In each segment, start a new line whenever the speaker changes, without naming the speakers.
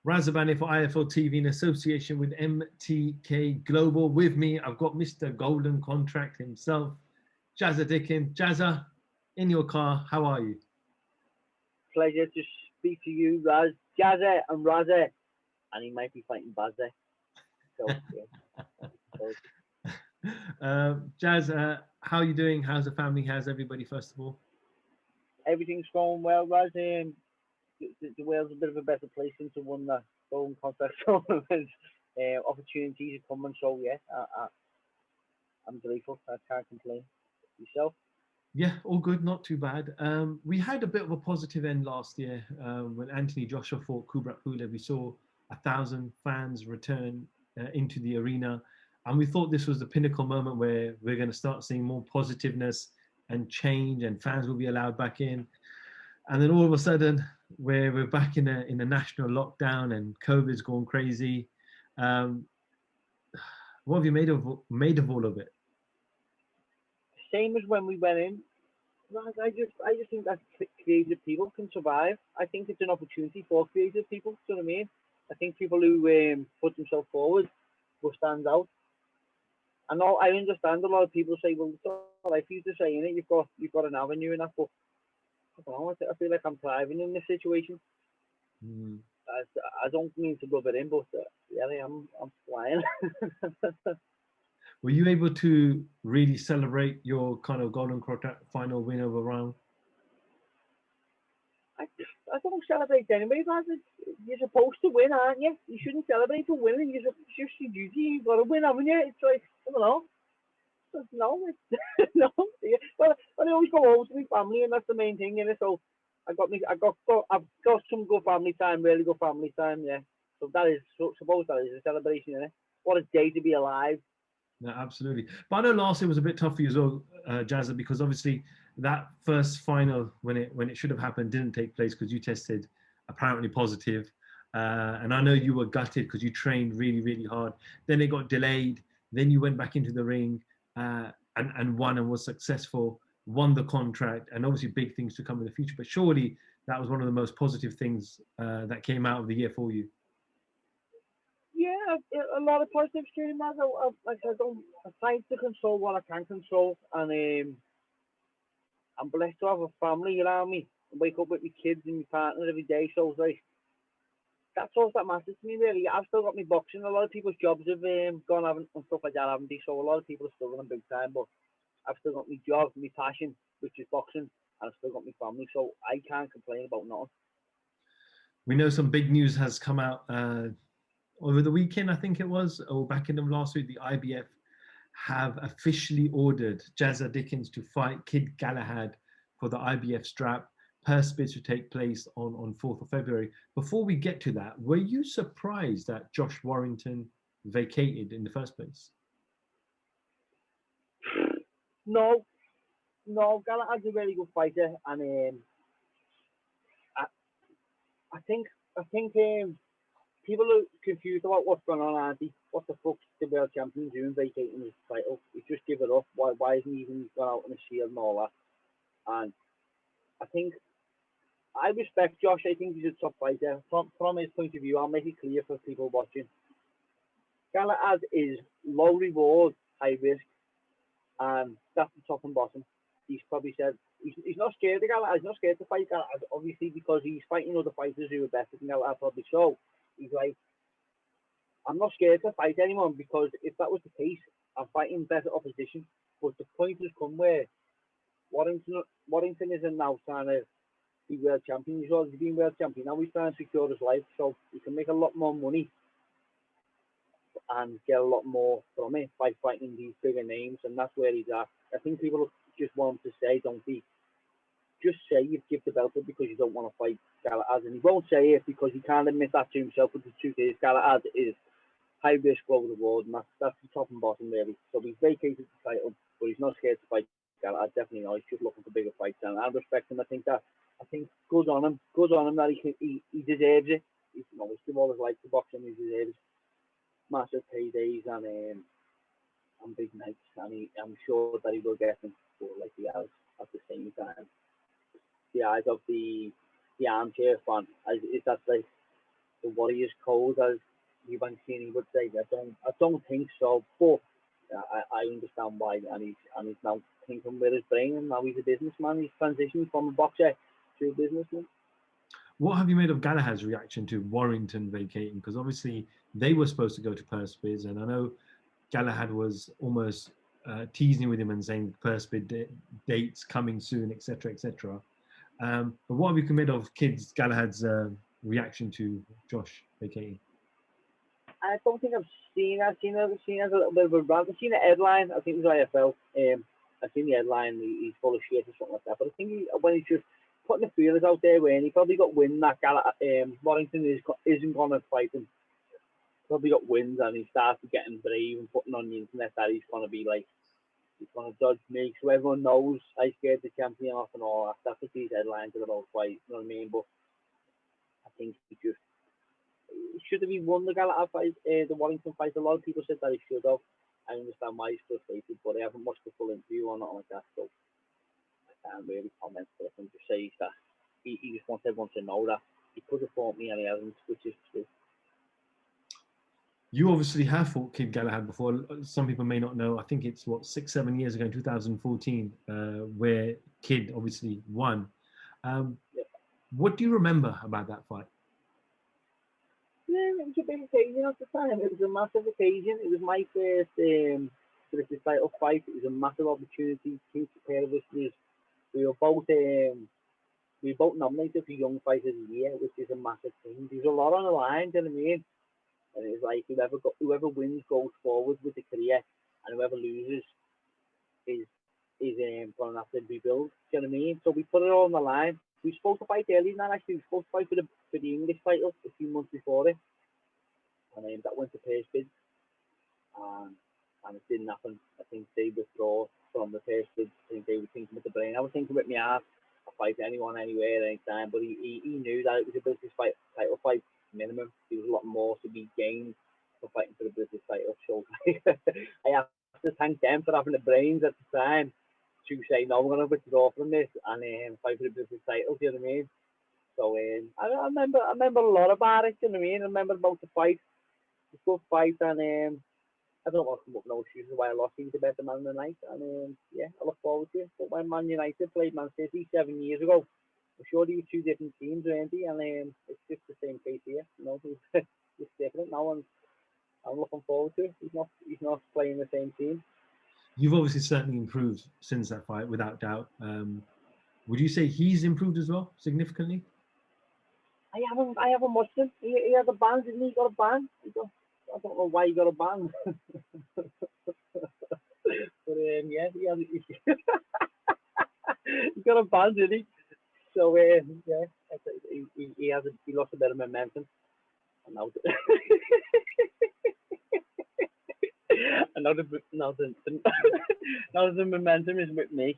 Razabani for IFL TV in association with MTK Global. With me, I've got Mr. Golden Contract himself, JAZZA Dickens. JAZZA, in your car, how are you?
Pleasure to speak to you, Raz. JAZZA and Razza, and he might be fighting Bazza. So, yeah.
Jazz, how are you doing? How's the family? How's everybody, first of all?
Everything's going well, Raz. The world's a bit of a better place since I won the Golden Contract tournament. Opportunities are coming, so yeah, I'm grateful. I can't complain. Yourself?
Yeah, all good, not too bad. We had a bit of a positive end last year when Anthony Joshua fought Kubrat Pulev. We saw 1,000 fans return into the arena, and we thought this was the pinnacle moment where we're going to start seeing more positiveness and change, and fans will be allowed back in. And then all of a sudden, we're back in a national lockdown, and COVID's gone crazy. What have you made of all of it?
Same as when we went in. I just think that creative people can survive. I think it's an opportunity for creative people. Do you know what I mean? I think people who put themselves forward will stand out. I know, I understand a lot of people say, well, it's all right for you to say, innit? You've got an avenue in that, but I don't know, I feel like I'm thriving in this situation. I don't mean to rub it in, but yeah, I'm flying.
Were you able to really celebrate your kind of Golden Contract final win over Round?
I don't celebrate anyway, man. You're supposed to win, aren't you? You shouldn't celebrate for winning. It's just your duty. You've got to win, haven't you? It's like, I don't know. No, no. Yeah. Well, I always go home to my family, and that's the main thing, innit? So I've got some good family time, really good family time, yeah. So suppose that is a celebration, innit? What a day to be alive.
No, absolutely. But I know last year was a bit tough for you as well, JAZZA, because obviously that first final, when it should have happened, didn't take place because you tested apparently positive. And I know you were gutted because you trained really, really hard. Then it got delayed. Then you went back into the ring and won and was successful, won the contract, and obviously big things to come in the future. But surely that was one of the most positive things that came out of the year for you.
Yeah, a lot of positives came out. I try to control what I can control, and I'm blessed to have a family around me. I wake up with my kids and my partner every day, so it's like that's all that matters to me, really. I've still got my boxing. A lot of people's jobs have gone and stuff like that, haven't they? So a lot of people are struggling big time, but I've still got my job, my passion, which is boxing, and I've still got my family, so I can't complain about nothing.
We know some big news has come out over the weekend, I think it was, or back in the last week. The IBF have officially ordered JAZZA Dickens to fight Kid Galahad for the IBF strap. Purse bids to take place on 4th of February. Before we get to that, were you surprised that Josh Warrington vacated in the first place?
No, Galahad's a really good fighter, and I think people are confused about what's going on, aren't they? What the fuck's the world champion doing vacating his title? He just give it up. Why isn't he even gone out on a shield and all that? And I think I respect Josh. I think he's a top fighter. From his point of view, I'll make it clear for people watching. Galahad is low reward, high risk, and that's the top and bottom. He's probably said he's not scared of Galahad. He's not scared to fight Galahad, obviously, because he's fighting other fighters who are better than Galahad, probably. So he's like, I'm not scared to fight anyone, because if that was the case, I'm fighting better opposition. But the point has come where Warrington isn't now trying to be world champion. He's already been world champion. Now he's trying to secure his life, so he can make a lot more money and get a lot more from it by fighting these bigger names, and that's where he's at. I think people just want to say, don't be, just say you give the belt up because you don't want to fight Galahad, and he won't say it because he can't admit that to himself. But the truth is, Galahad is high risk, low reward, and that's the top and bottom, really. So he's vacated the title, but he's not scared to fight Galahad. Definitely not. He's just looking for bigger fights, and I respect him. I think good on him that he deserves it. He's give all his life to boxing. He deserves massive paydays and big nights, and I'm sure that he will get them, but like he has at the same time. The eyes of the armchair fan is that like the Warriors code, as Mancini would say. I don't think so, but I understand why, and he's now thinking with his brain, and now he's a businessman. He's transitioned from a boxer to a businessman.
What have you made of Galahad's reaction to Warrington vacating? Because obviously they were supposed to go to Perth-Spiz, and I know Galahad was almost teasing with him and saying Perth-Spiz dates coming soon, etc., etc. But what have you made of Galahad's reaction to Josh vacating?
I don't think I've seen it. I've seen it as a little bit of a rant. I've seen the headline. I think it was IFL. I've seen the headline. He's full of shit or something like that. But I think when he's just putting the feelers out there, when he probably got wind that Warrington isn't going to fight him. Probably got wind, and he started getting brave and putting on the internet that he's going to be like, he's going to dodge me, so everyone knows I scared the champion off and all that. That's what these headlines are about, fight. You know what I mean? But I think he just should have won the Galahad fight, the Warrington fight. A lot of people said that he should have. I understand why he's frustrated, but I haven't watched the full interview or nothing like that, so I can't really comment. But I can just say that he just wants everyone to know that he could have fought me and he hasn't, which is true.
You obviously have fought Kid Galahad before. Some people may not know. I think it's 6-7 years ago in 2014, where Kid obviously won. What do you remember about that fight?
Yeah, it was a big occasion at the time. It was a massive occasion. It was my first British title fight. It was a massive opportunity. Two pair of us. We were both nominated for Young Fighters of the Year, which is a massive thing. There's a lot on the line, do you know what I mean? And it's like whoever wins goes forward with the career, and whoever loses is going to have to rebuild. Do you know what I mean? So we put it all on the line. We were supposed to fight earlier than that, actually. We were supposed to fight for the English title a few months before it. And that went to Perth-Spiz. And it didn't happen. I think they withdraw from the Perth-Spiz. I think they were thinking with the brain. I was thinking with my heart. I'll fight anyone, anywhere, anytime. But he knew that it was a British title fight minimum. There was a lot more to be gained for fighting for the British title. So I have to thank them for having the brains at the time to say, no, we're going to withdraw from this and fight for the British title, do you know what I mean? So I remember a lot about it, do you know what I mean? I remember about the fight. It was a good fight, and I don't want to come up with no excuses why I lost. He was the better man of the night, and yeah, I look forward to it. But when Man United played Man City 7 years ago, I'm sure they were two different teams, weren't they? And it's just the same case here, you know. It's different now, and I'm looking forward to it. He's not playing the same team.
You've obviously certainly improved since that fight, without doubt. Would you say he's improved as well, significantly?
I haven't watched him. He had a ban, didn't he? He got a ban. I don't know why he got a ban. But yeah, he got a ban, didn't he? So yeah, he lost a bit of momentum. And now now the momentum is with me.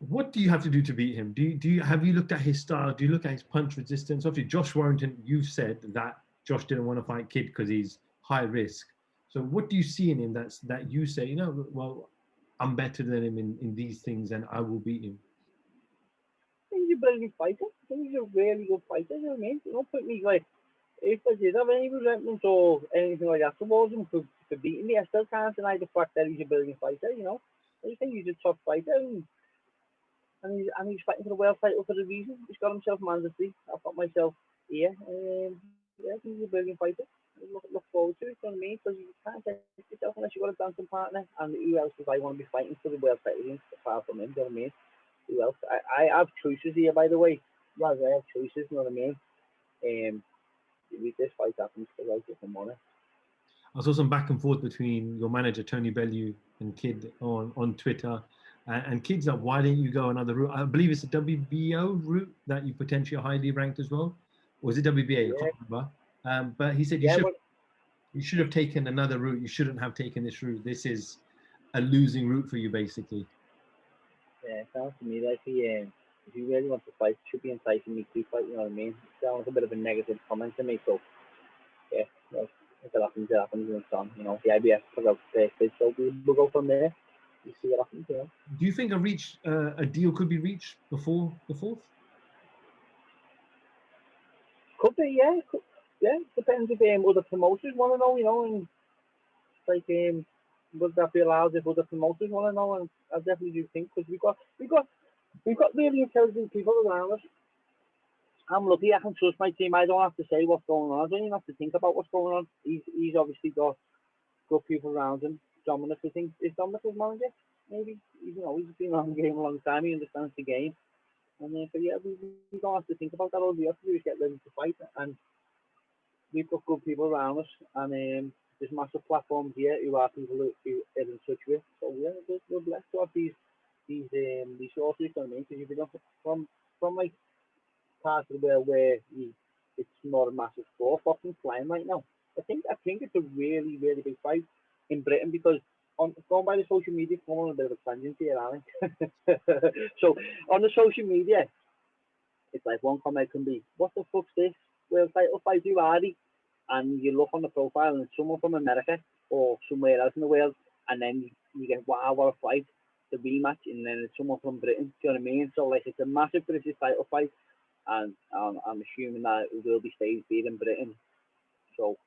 What do you have to do to beat him? Have you looked at his style? Do you look at his punch resistance? Obviously, Josh Warrington, you've said that Josh didn't want to fight Kid because he's high risk. So what do you see in him that you say, you know, well, I'm better than him in these things and I will beat him?
I think he's a brilliant fighter. I think he's a really good fighter, you know what I mean? You don't put me like, if I did have any resentment or anything like that towards him for beating me, I still can't deny the fact that he's a brilliant fighter, you know? I just think he's a top fighter, and he's fighting for the world title for a reason. He's got himself mandatory. I've got myself here. Yeah, he's a brilliant fighter. Look forward to it, you know what I mean? Because you can't take yourself unless you've got a dancing partner. And who else would I want to be fighting for the world title against apart from him, you know what I mean? Who else? I have choices here, by the way. Rather, I have choices, you know what I mean? If this fight happens, because I get some money.
I saw some back and forth between your manager, Tony Bellew, and Kid on Twitter. And Kid's like, why didn't you go another route? I believe it's a WBO route that you potentially are highly ranked as well. Or is it WBA?
Yeah.
I can't remember. But he said you should have taken another route. You shouldn't have taken this route. This is a losing route for you, basically.
Yeah, it sounds to me like if you really want to fight, it should be enticing me to fight, you know what I mean? It sounds a bit of a negative comment to me, so yeah, well, if it happens, and it's on, you know, the IBF put out the so we'll go from there. You see what happens, you know.
Do you think a deal could be reached before the 4th?
Could be, yeah. Yeah, depends if other promoters want to know, and like would that be allowed if other promoters want to know? And I definitely do think because we've got really intelligent people around us. I'm lucky I can trust my team. I don't have to say what's going on. I don't even have to think about what's going on. He's obviously got good people around him. Dominic, I think, is Dominic his manager? Maybe. He's been on the game a long time. He understands the game. And so yeah, we don't have to think about that. All we have to do is get ready to fight. And we've got good people around us. And there's massive platforms here who are people who are in touch with. So yeah, we're blessed to have these sources. You know what I mean? Because you've been from like parts of the world where it's not a massive sport. Boxing's flying right now. I think it's a really, really big fight in Britain because going by the social media, going on a bit of a tangent here, Alex. So on the social media, it's like one comment can be, "What the fuck's this? World title fight, who are they?" And you look on the profile and it's someone from America or somewhere else in the world, and then you get, "Wow, what a fight!" The rematch, and then it's someone from Britain. Do you know what I mean? So like it's a massive British title fight, and I'm assuming that it will be staged here in Britain. So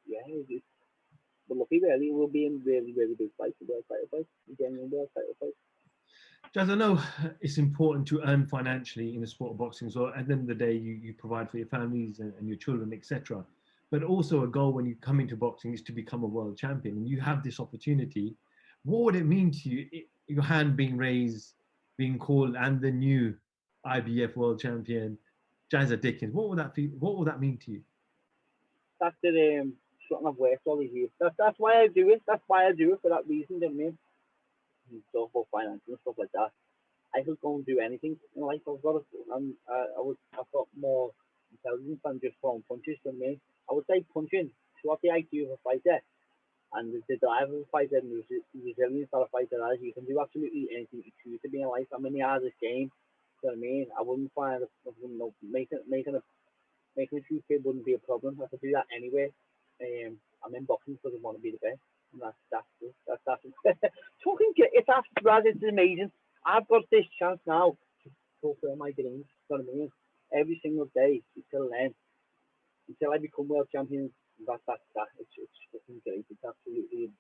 yeah, we're lucky really. We'll be in really, really big fights, the world title fight, the genuine world title fight.
Jazz, I know it's important to earn financially in the sport of boxing as well. At the end of the day, you provide for your families and your children, etc. But also a goal when you come into boxing is to become a world champion. And you have this opportunity. What would it mean to you, your hand being raised, being called, and the new IBF world champion, JAZZA Dickens? What would that feel? What would that mean to you?
That's something I've worked all these years. That's why I do it. That's why I do it for that reason. Do you know what I mean? And stuff about finance and stuff like that. I could go and do anything in life. I've got more intelligence than just throwing punches. Do you know what I mean? I would say punching to have the IQ of a fighter and the drive of a fighter and the resilience that a fighter has. You can do absolutely anything you choose to be in life. I'm in the hardest game. Do you know what I mean? I wouldn't find making a true kid wouldn't be a problem. I could do that anyway. I'm in boxing because I want to be the best. And that's talking it's amazing. I've got this chance now to fulfill my dreams. You know what I mean? Every single day until then, until I become world champion. That. It's fucking great. It's absolutely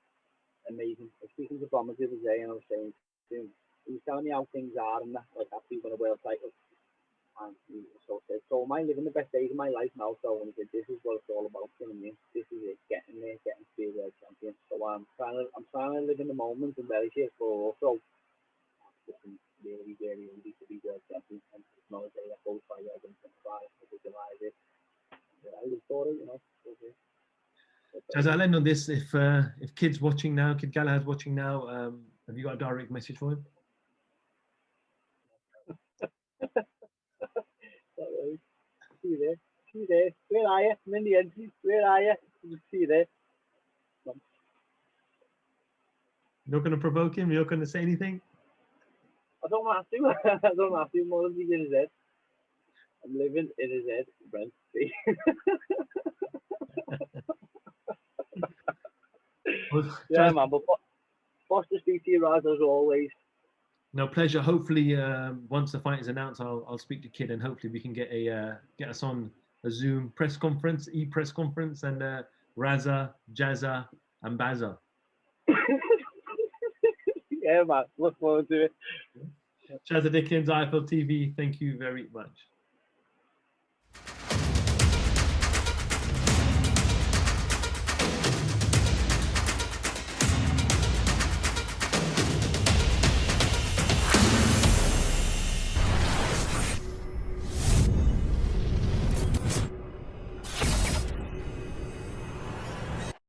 amazing. I was speaking to Bombers the other day, and I was saying to him, he was telling me how things are, and that like after he won a world title. And so am I living the best days of my life now? So when he said, "This is what it's all about," you know what I mean? This is it, getting there, getting to be a world champion. So I'm trying to live in the moment and very cheerful. Also, I'm really, really easy to be world champion. And it's not a day that goes by where I don't think about it, I visualize it. Yeah, I look for it, Okay.
Jazz, I'll end on this. If kids watching now, Kid Galahad's watching now, have you got a direct message for him?
See you there. See you there. Where are you? I'm in the entry. Where are you? See you there.
You're not going to provoke him? You're not going to say anything?
I don't have to. I don't have to. More than in his head. I'm living in his head, Brent. Yeah, man. But boss to speak to you, Raz, as always.
No, pleasure. Hopefully, once the fight is announced, I'll speak to Kid and hopefully we can get us on a Zoom press conference, press conference, and Raza, Jazza, and Bazza.
Yeah, man. Look forward to it.
JAZZA Dickens, IFL TV. Thank you very much.